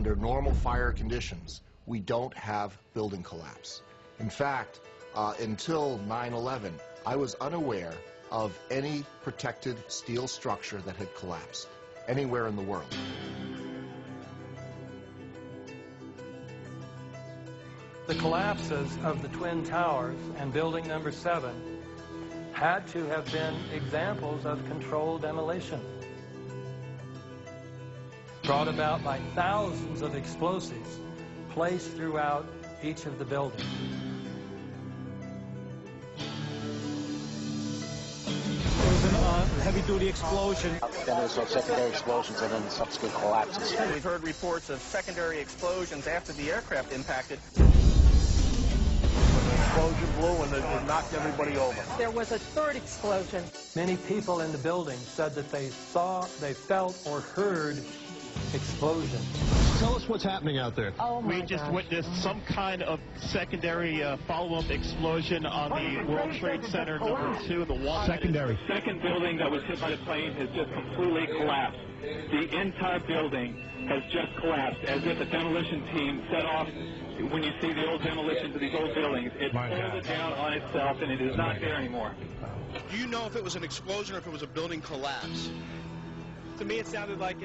under normal fire conditions, we don't have building collapse. In fact, until 9/11, I was unaware of any protected steel structure that had collapsed anywhere in the world. The collapses of the Twin Towers and Building Number 7 had to have been examples of controlled demolition, brought about by thousands of explosives placed throughout each of the buildings. There was a heavy-duty explosion. Then there's secondary explosions and then subsequent collapses. We've heard reports of secondary explosions after the aircraft impacted. Explosion blew and it knocked everybody over. There was a third explosion. Many people in the building said that they saw, they felt, or heard explosions. Tell us what's happening out there. Oh my We just witnessed some kind of secondary follow-up explosion on the World Trade Center #2, the one. Secondary. The second building that was hit by the plane has just completely collapsed. The entire building has just collapsed, as if a demolition team set off. When you see the old demolitions of these old buildings, it pulled it down on itself, and it is not there anymore. Do you know if it was an explosion or if it was a building collapse? To me, it sounded like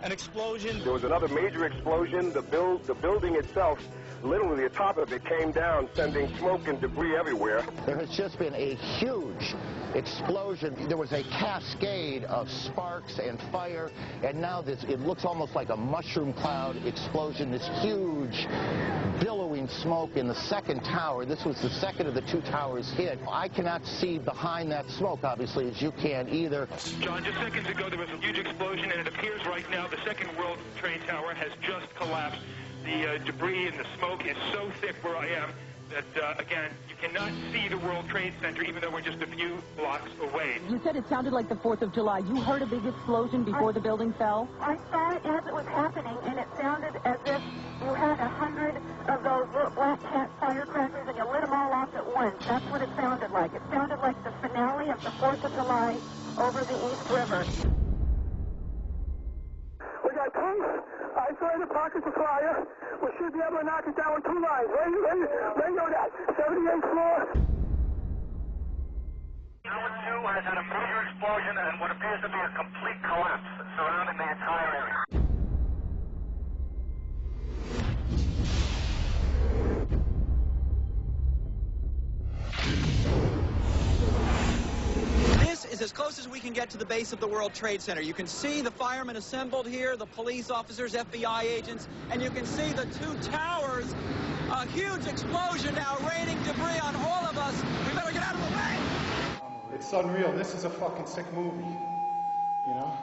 an explosion. There was another major explosion. The building itself, literally the top of it came down, sending smoke and debris everywhere. There has just been a huge explosion. There was a cascade of sparks and fire, and now it looks almost like a mushroom cloud explosion, this huge billowing smoke in the second tower. This was the second of the two towers hit. I cannot see behind that smoke, obviously, as you can either. John, just seconds ago there was a huge explosion, and it appears right now the second World Trade Tower has just collapsed. The debris and the smoke is so thick where I am that, again, you cannot see the World Trade Center, even though we're just a few blocks away. You said it sounded like the 4th of July. You heard a big explosion before the building fell? I saw it as it was happening, and it sounded as if you had 100 of those little black cat firecrackers and you lit them all off at once. That's what it sounded like. It sounded like the finale of the 4th of July over the East River. We got 10 isolated pockets of fire. We should be able to knock it down with 2 lines. Radio that. 78th floor. Tower 2 has had a major explosion and what appears to be a complete collapse surrounding the entire area. This is as close as we can get to the base of the World Trade Center. You can see the firemen assembled here, the police officers, FBI agents, and you can see the two towers. A huge explosion now raining debris on all of us. We better get out of the way. It's unreal. This is a fucking sick movie, you know?